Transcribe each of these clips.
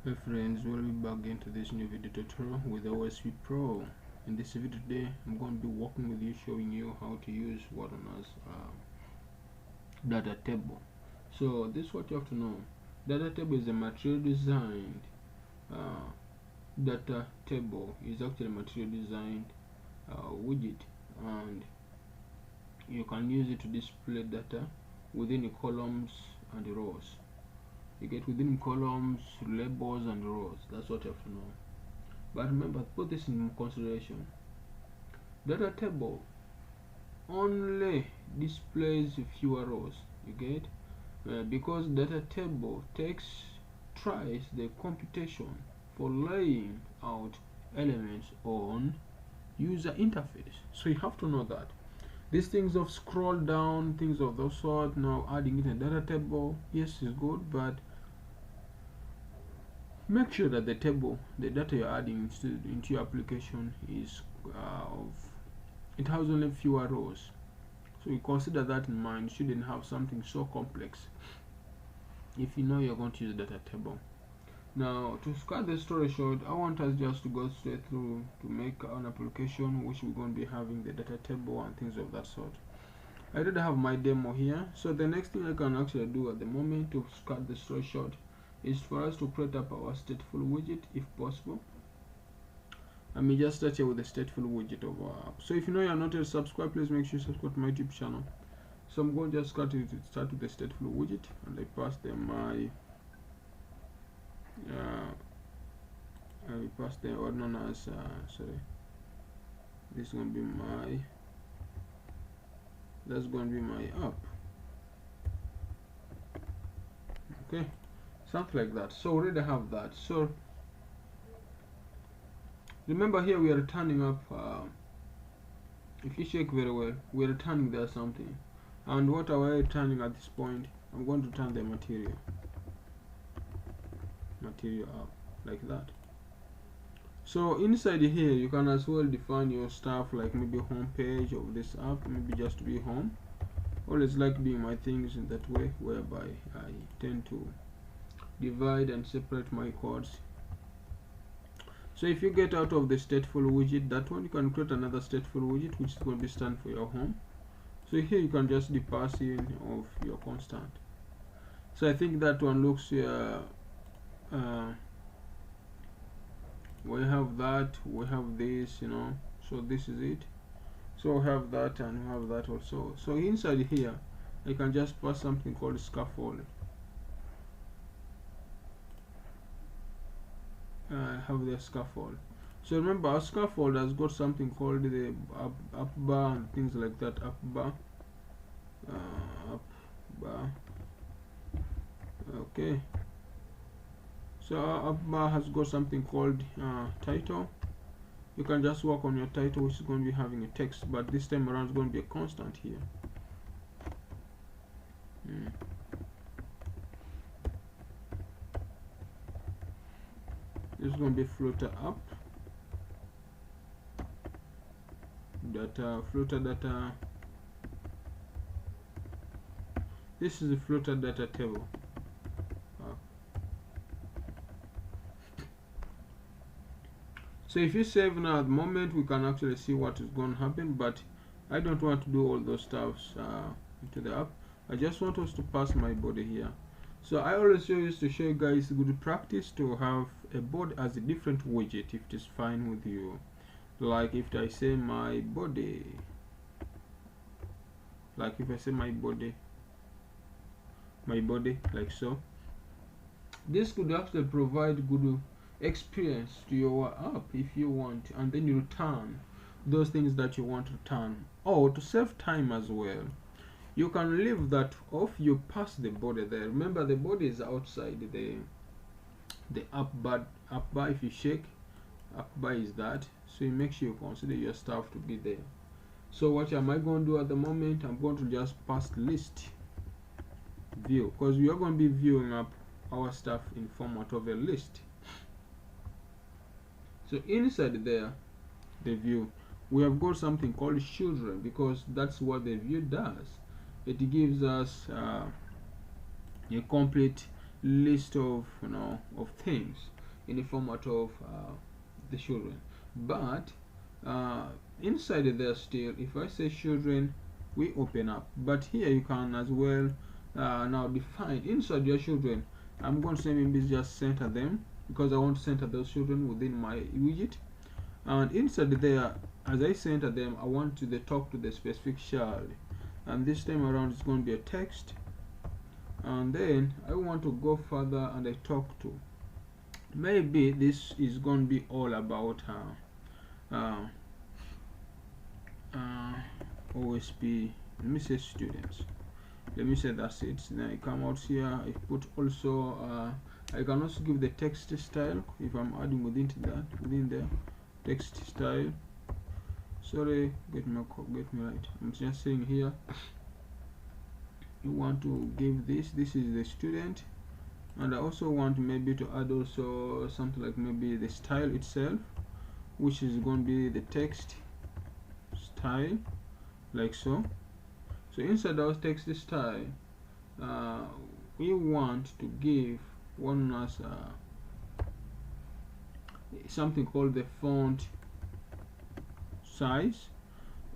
Hey friends, welcome back into this new video tutorial with OSP Pro. In this video today, I'm going to be working with you, showing you how to use what on as DataTable. So this is what you have to know. DataTable is a material designed DataTable is actually a material designed widget, and you can use it to display data within the columns and the rows. You get within columns, labels, and rows. That's what you have to know. But remember, put this in consideration. DataTable only displays fewer rows. You get because DataTable tries the computation for laying out elements on user interface. So you have to know that these things of scroll down, things of those sort, now adding it in DataTable, yes, is good, but make sure that the data you're adding into your application is it has only fewer rows. So you consider that in mind. You shouldn't have something so complex if you know you're going to use DataTable. Now, to cut the story short, I want us just to go straight through to make an application which we're going to be having the DataTable and things of that sort. I already have my demo here, so the next thing I can actually do at the moment, to cut the story short, is for us to create up our stateful widget if possible. I may just start here with the stateful widget of our app. So if you know you're not yet subscribed, please make sure you subscribe to my YouTube channel. So I'm going to just start with the stateful widget, and I pass them my I pass them what known as this is going to be my, that's going to be my app. Okay, something like that. So already have that. So remember, here we are returning up if you check very well, we are returning there something. And what are we returning at this point? I'm going to return the material app, like that. So inside here you can as well define your stuff, like maybe home page of this app, maybe just to be home. Always like doing my things in that way, whereby I tend to divide and separate my codes. So if you get out of the stateful widget, that one, you can create another stateful widget which is going to be stand for your home. So here you can just be passing of your constant. So I think that one looks we have that, we have this, you know, so this is it. So we have that and we have that also. So inside here I can just pass something called scaffold. I have the scaffold. So remember, our scaffold has got something called the up bar and things like that. Up bar. Okay. So our up bar has got something called title. You can just work on your title, which is going to be having a text, but this time around it's going to be a constant here. This is going to be Flutter up, Flutter data. This is the Flutter data table. So if you save now, at the moment we can actually see what is going to happen, but I don't want to do all those stuffs into the app. I just want us to pass my body here. So I always used to show you guys good practice to have a body as a different widget if it is fine with you. Like if I say my body, like if I say my body like so, this could actually provide good experience to your app if you want, and then you return those things that you want to return. Or to save time as well, you can leave that off. You pass the body there. Remember, the body is outside the app bar. If you shake, app bar is that. So you make sure you consider your stuff to be there. So what am I going to do at the moment? I'm going to just pass list view, because we are going to be viewing up our stuff in format of a list. So inside there, the view, we have got something called children, because that's what the view does. It gives us a complete list of of things. in the format of the children. But inside there still, if I say children, we open up. But here you can as well now define inside your children. I'm going to say maybe just center them, because I want to center those children within my widget. And inside there, as I center them, I want to talk to the specific child, and this time around it's going to be a text. And then I want to go further and I talk to, maybe this is going to be all about OSP. Let me say students. Let me say that's it. Then I come out here, I put also I can also give the text style if I'm adding within there text style. Sorry, get me right. I'm just saying here you want to give this is the student, and I also want maybe to add also something like maybe the style itself, which is going to be the text style, like so. So inside our text style, we want to give one as something called the font size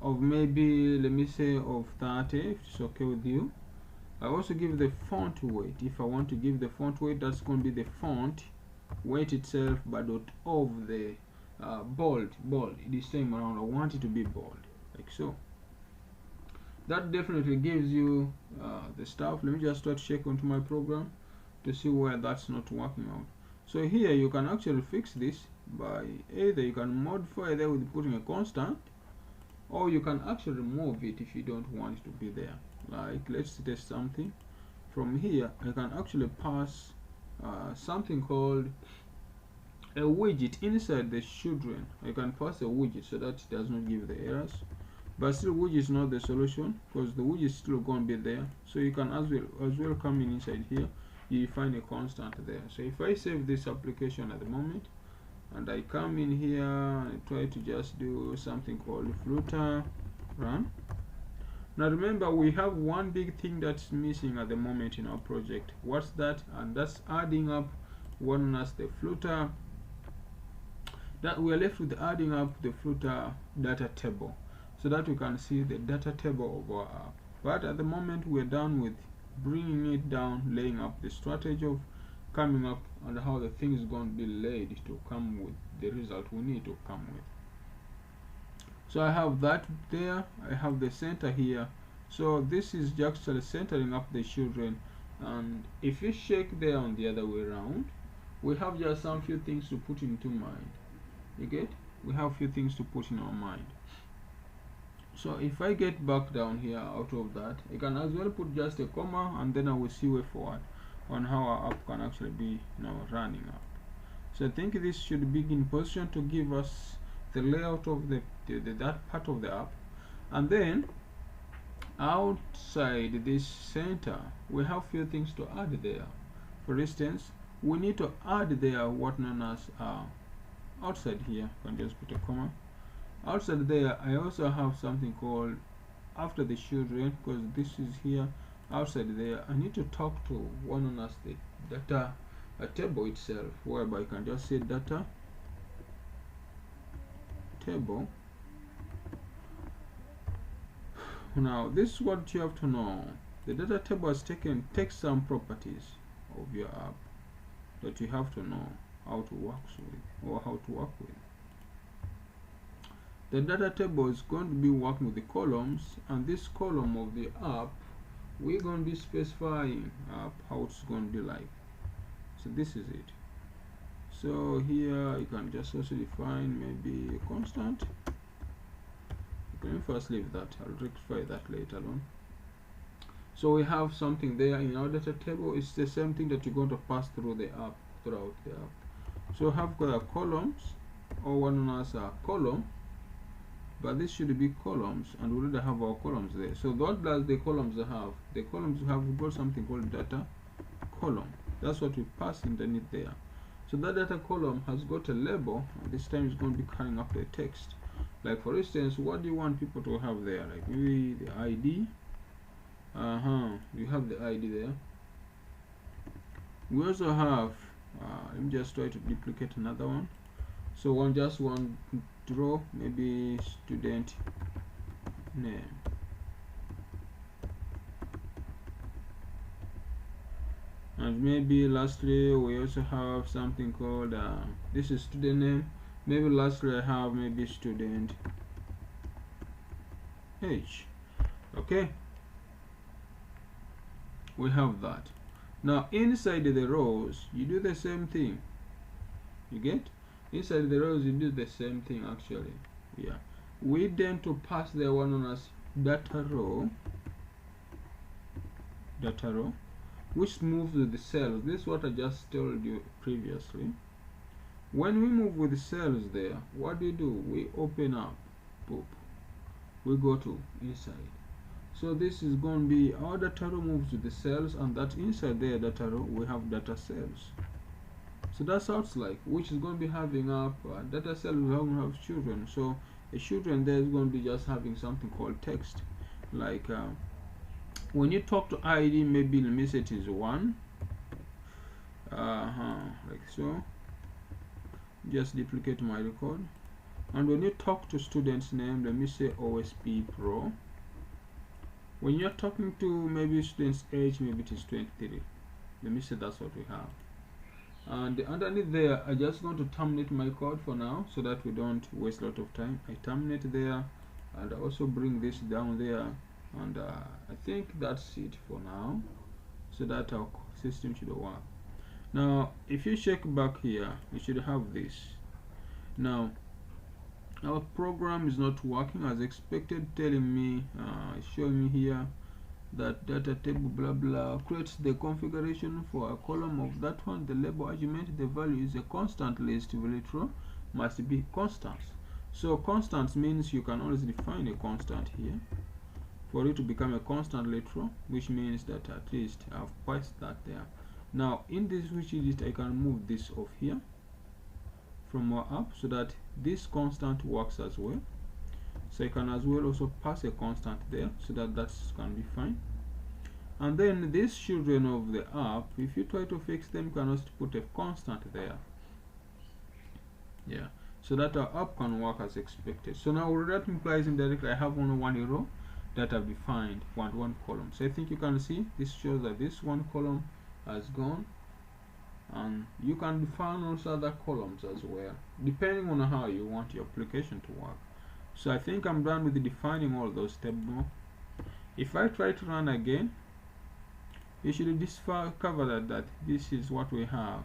of maybe, let me say, of 30, if it's okay with you. I also give the font weight. If I want to give the font weight, that's going to be the font weight itself, but not of the bold. This time around I want it to be bold, like so. That definitely gives you the stuff. Let me just start check onto my program to see where that's not working out. So here you can actually fix this by either you can modify there with putting a constant, or you can actually remove it if you don't want it to be there. Like, let's test something. From here I can actually pass something called a widget inside the children. I can pass a widget so that it does not give the errors, but still widget is not the solution, because the widget is still going to be there. So you can as well come in inside here, you find a constant there. So if I save this application at the moment and I come in here and I try to just do something called Flutter run. Now remember, we have one big thing that's missing at the moment in our project. What's that? And that's adding up one as the Flutter. That we are left with adding up the Flutter data table, so that we can see the data table of our app. But at the moment we're done with bringing it down, laying up the strategy of coming up and how the thing is going to be laid to come with the result we need to come with. So I have that there, I have the center here. So this is actually centering up the children, and if you check there on the other way around, we have just some few things to put into mind. You get? We have few things to put in our mind. So if I get back down here out of that, I can as well put just a comma, and then I will see way forward on how our app can actually be now running up. So I think this should be in position to give us the layout of that part of the app. And then outside this center we have few things to add there. For instance, we need to add there what known as outside here, I can just put a comma. Outside there I also have something called after the children, because this is here. Outside there I need to talk to one known as the data table itself, whereby I can just say data table. Now this is what you have to know. The data table has takes some properties of your app that you have to know how to work with, or how to work with. The data table is going to be working with the columns, and this column of the app we're going to be specifying how it's going to be like. So this is it. So here you can just also define maybe a constant. Let me first leave that, I'll rectify that later on. So we have something there in our data table. It's the same thing that you're going to pass through the app, throughout the app. So have got columns, or one known as a column, but this should be columns, and we already have our columns there. So what does the columns have? The columns have got something called data column. That's what we pass underneath there. So that data column has got a label, and this time it's going to be carrying up the text. Like for instance, what do you want people to have there? Like maybe the ID. You have the ID there. We also have let me just try to duplicate another one. So just one row, maybe student name. And maybe lastly we also have something called this is student name. Maybe lastly I have maybe student age. Okay, we have that. Now inside the rows you do the same thing. You get? Inside the rows you do the same thing actually. Yeah, we tend to pass the one known as DataRow, which moves with the cells. This is what I just told you previously. When we move with the cells there, what do? We open up, boop, we go to inside. So this is going to be our DataRow moves with the cells, and that inside there DataRow we have DataCells. So that's how it's like, which is going to be having up DataCell will have children. So a children there is going to be just having something called text, like when you talk to ID, maybe let me say it is 1, like so. Just duplicate my record. And when you talk to student's name, let me say OSP Pro. When you're talking to maybe student's age, maybe it is 23. Let me say that's what we have. And underneath there, I'm just going to terminate my code for now, so that we don't waste a lot of time. I terminate there, and I also bring this down there, and I think that's it for now, so that our system should work. Now if you check back here, you should have this. Now our program is not working as expected, telling me showing me here that DataTable blah blah creates the configuration for a column of that one. The label argument, the value is a constant list, row must be constants. So constants means you can always define a constant here for it to become a constant row, which means that at least I've passed that there. Now in this widget I can move this off here from our app, so that this constant works as well. So I can as well also pass a constant there, so that can be fine. And then these children of the app, if you try to fix them, you can also put a constant there. Yeah, so that our app can work as expected. So now that implies indirectly I have only one row that I've defined, one column. So I think you can see this shows that this one column has gone, and you can define also other columns as well, depending on how you want your application to work. So I think I'm done with defining all those tables. If I try to run again, you should discover that this is what we have,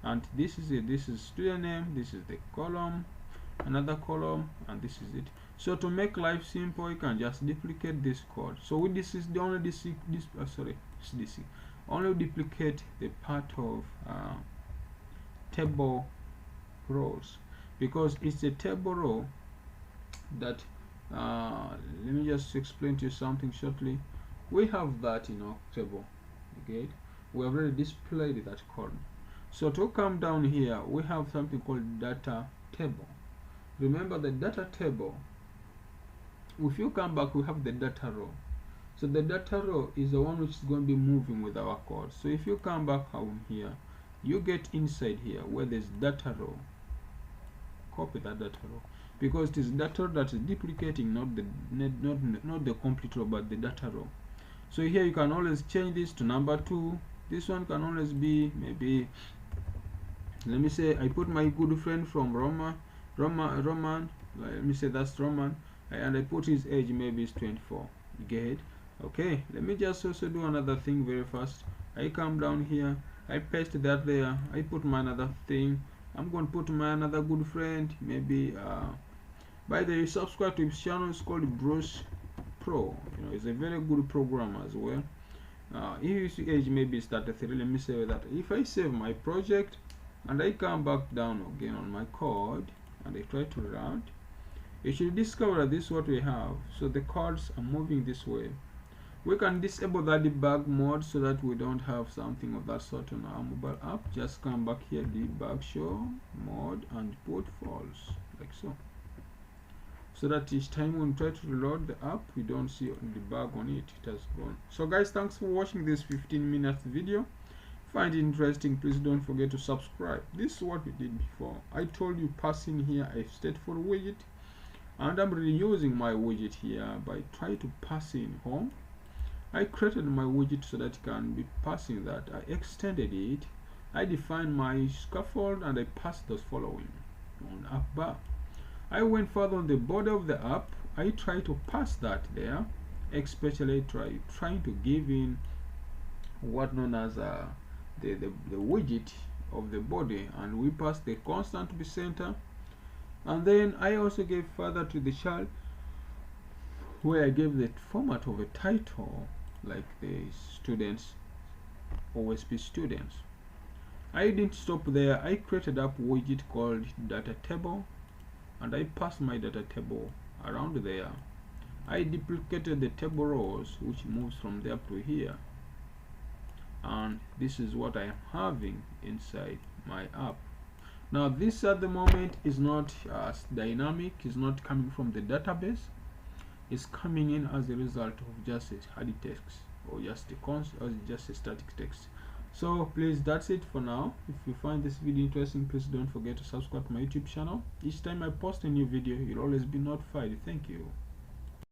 and this is it. This is student name, this is the column, another column, and this is it. So to make life simple, you can just duplicate this code. So this is the only only duplicate the part of table rows, because it's a table row that let me just explain to you something shortly. We have that in our table. Okay, we have already displayed that column. So to come down here, we have something called DataTable. Remember the DataTable, if you come back, we have the DataRow. So the DataRow is the one which is going to be moving with our code. So if you come back home here, you get inside here where there's DataRow. Copy that DataRow, because it is data that is duplicating, not the complete row, but the DataRow. So here you can always change this to number 2. This one can always be maybe, let me say I put my good friend from Roman. Let me say that's Roman, and I put his age, maybe it's 24. You get it? Okay, let me just also do another thing very fast. I come down here, I paste that there, I put my another thing. I'm going to put my another good friend, maybe by the way, subscribe to his channel. It's called Bruce Pro. You know, it's a very good program as well. If you see age, maybe it's 33. Let me say that if I save my project and I come back down again on my code and I try to run, you should discover that this is what we have. So the codes are moving this way. We can disable that debug mode so that we don't have something of that sort on our mobile app. Just come back here, debug show mode, and put false, like so. So that each time when we try to reload the app, we don't see the bug on it, it has gone. So guys, thanks for watching this 15-minute video. find it interesting, please don't forget to subscribe. This is what we did before. I told you pass in here a stateful widget, and I'm reusing my widget here by trying to pass in home. I created my widget so that it can be passing that. I extended it. I defined my scaffold and I passed those following on app bar. I went further on the border of the app. I try to pass that there, especially trying to give in what known as the widget of the body, and we pass the constant to the center. And then I also gave further to the child, where I gave the format of a title like the students, OSP students. I didn't stop there. I created up widget called DataTable, and I passed my DataTable around there. I duplicated the table rows, which moves from there to here, and this is what I am having inside my app. Now this at the moment is not dynamic, is not coming from the database, it's coming in as a result of just a hard text or just a static text. So please, that's it for now. If you find this video interesting, please don't forget to subscribe to my YouTube channel. Each time I post a new video, you'll always be notified. Thank you.